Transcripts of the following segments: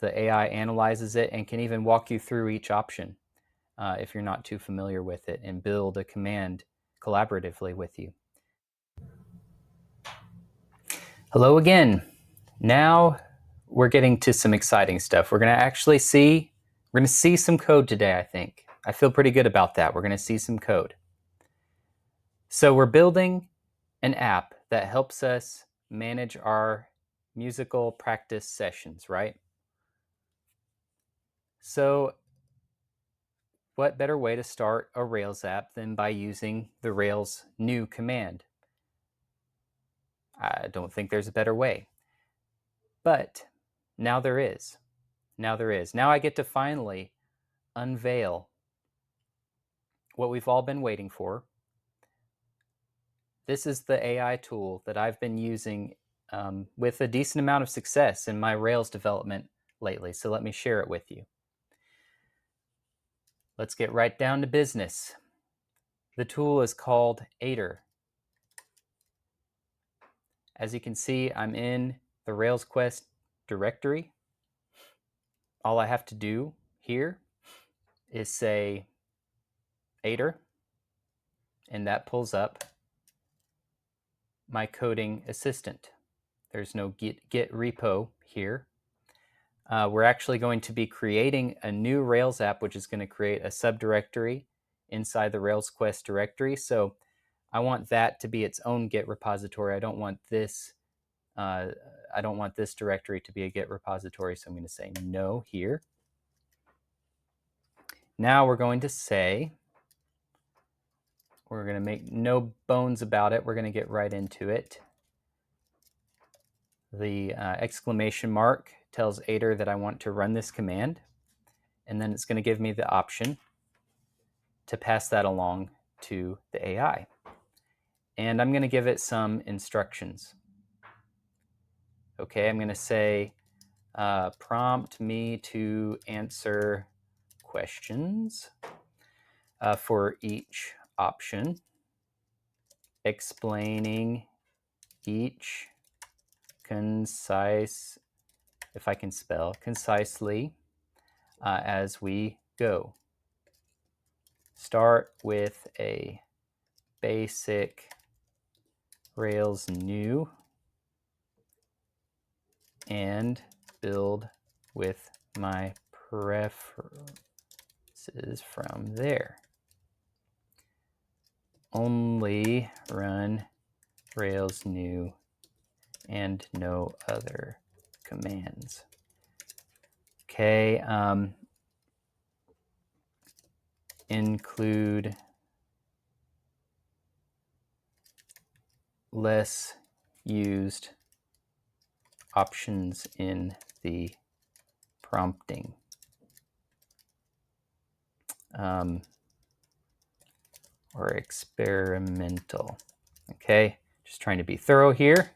The AI analyzes it and can even walk you through each option if you're not too familiar with it, and build a command collaboratively with you. Hello again. Now we're getting to some exciting stuff. We're going to see some code today, I think. I feel pretty good about that. We're going to see some code. So we're building an app that helps us manage our musical practice sessions, right? So what better way to start a Rails app than by using the Rails new command? I don't think there's a better way. But now there is. Now there is. Now I get to finally unveil what we've all been waiting for. This is the AI tool that I've been using with a decent amount of success in my Rails development lately. So let me share it with you. Let's get right down to business. The tool is called Ader. As you can see, I'm in the Rails Quest directory. All I have to do here is say Ader, and that pulls up my coding assistant. There's no git repo here. We're actually going to be creating a new Rails app, which is going to create a subdirectory inside the Rails Quest directory. So I want that to be its own Git repository. I don't want this directory to be a Git repository. So I'm going to say no here. Now we're going to say, we're going to make no bones about it. We're going to get right into it. The exclamation mark tells Ader that I want to run this command, and then it's going to give me the option to pass that along to the AI. And I'm going to give it some instructions. Okay, I'm going to say, prompt me to answer questions for each option, explaining each concise, if I can spell, concisely as we go. Start with a basic Rails new and build with my preferences from there. Only run Rails new and no other commands. Okay, include less used options in the prompting. Or experimental. Okay, just trying to be thorough here.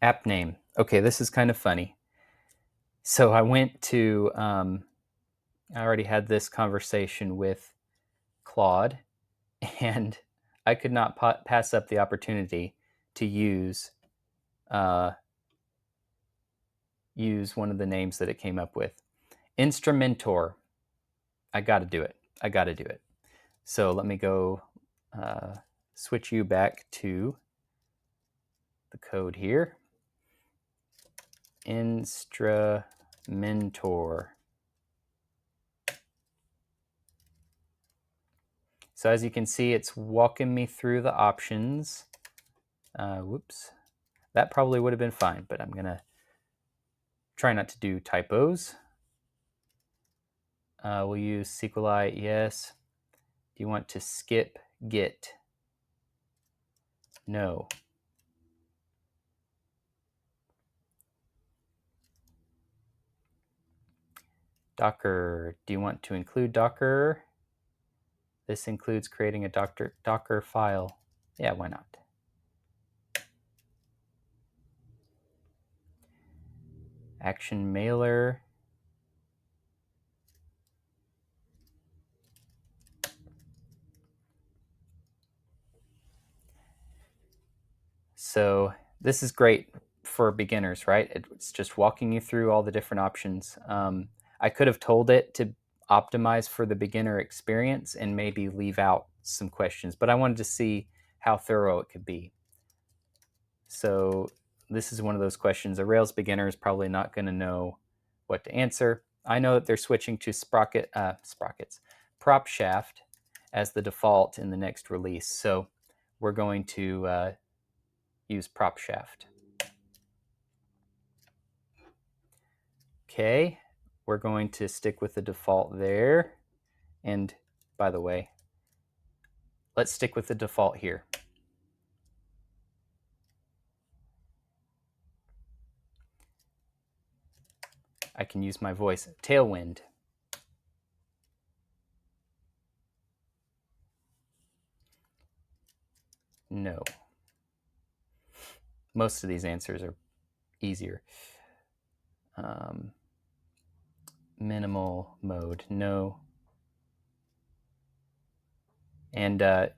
App name. Okay, this is kind of funny. So I went to, I already had this conversation with Claude, and I could not pass up the opportunity to use one of the names that it came up with. Instrumentor. I got to do it. I got to do it. So let me go switch you back to the code here. Instrumentor. So as you can see, it's walking me through the options. Whoops. That probably would have been fine, but I'm going to try not to do typos. We'll use SQLite, yes. Do you want to skip Git? No. Docker, do you want to include Docker? This includes creating a Docker file. Yeah, why not? Action mailer. So this is great for beginners, right? It's just walking you through all the different options. I could have told it to optimize for the beginner experience and maybe leave out some questions, but I wanted to see how thorough it could be. So this is one of those questions a Rails beginner is probably not going to know what to answer. I know that they're switching to prop shaft as the default in the next release. So we're going to use prop shaft. Okay, we're going to stick with the default there. And by the way, let's stick with the default here. I can use my voice. Tailwind. No. Most of these answers are easier. Minimal mode, no. And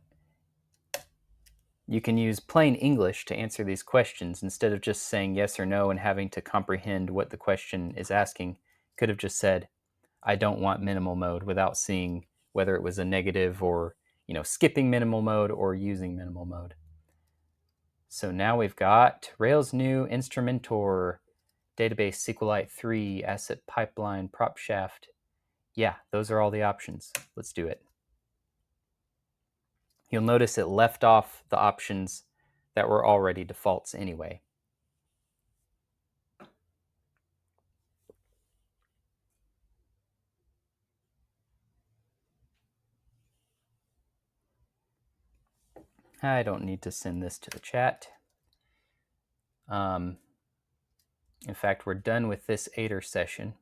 you can use plain English to answer these questions instead of just saying yes or no and having to comprehend what the question is asking. Could have just said, I don't want minimal mode without seeing whether it was a negative or, skipping minimal mode or using minimal mode. So now we've got Rails new Instrumentor, database SQLite 3, asset pipeline, prop shaft. Yeah, those are all the options. Let's do it. You'll notice it left off the options that were already defaults anyway. I don't need to send this to the chat. In fact, we're done with this Ader session.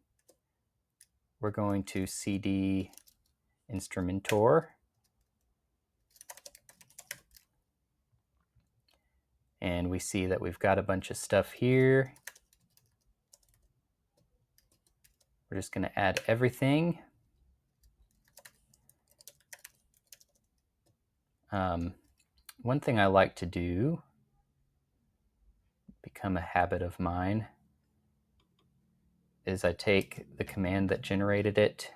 We're going to cd Instrumentor. And we see that we've got a bunch of stuff here. We're just going to add everything. One thing I like to do, become a habit of mine, is I take the command that generated it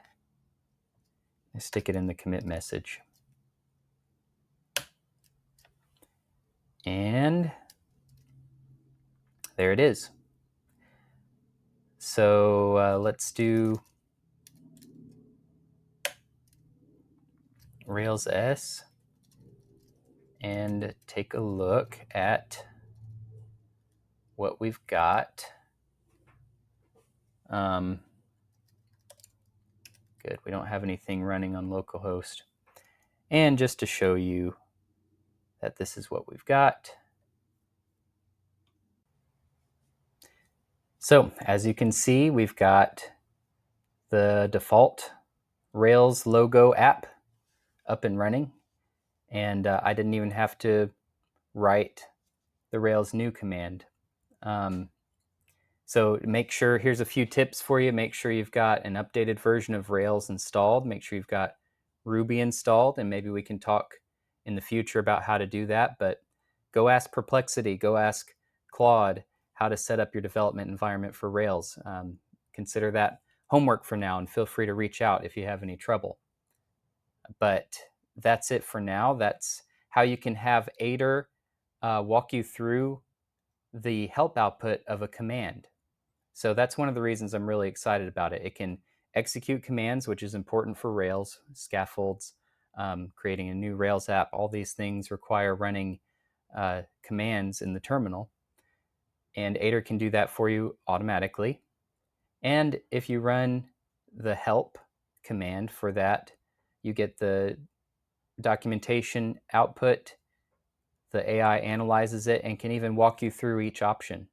and stick it in the commit message. And there it is. So let's do Rails S and take a look at what we've got. Good, we don't have anything running on localhost. And just to show you that this is what we've got. So as you can see, we've got the default Rails logo app up and running. And I didn't even have to write the Rails new command. So make sure, here's a few tips for you. Make sure you've got an updated version of Rails installed. Make sure you've got Ruby installed, and maybe we can talk in the future about how to do that. But go ask Perplexity, go ask Claude how to set up your development environment for Rails. Consider that homework for now, and feel free to reach out if you have any trouble. But that's it for now. That's how you can have Ader walk you through the help output of a command. So that's one of the reasons I'm really excited about it. It can execute commands, which is important for Rails, scaffolds, creating a new Rails app. All these things require running commands in the terminal. And Ader can do that for you automatically. And if you run the help command for that, you get the documentation output. The AI analyzes it and can even walk you through each option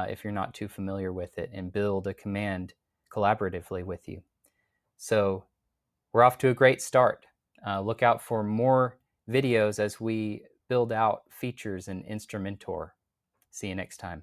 if you're not too familiar with it, and build a command collaboratively with you. So we're off to a great start. Look out for more videos as we build out features in Instrumentor. See you next time.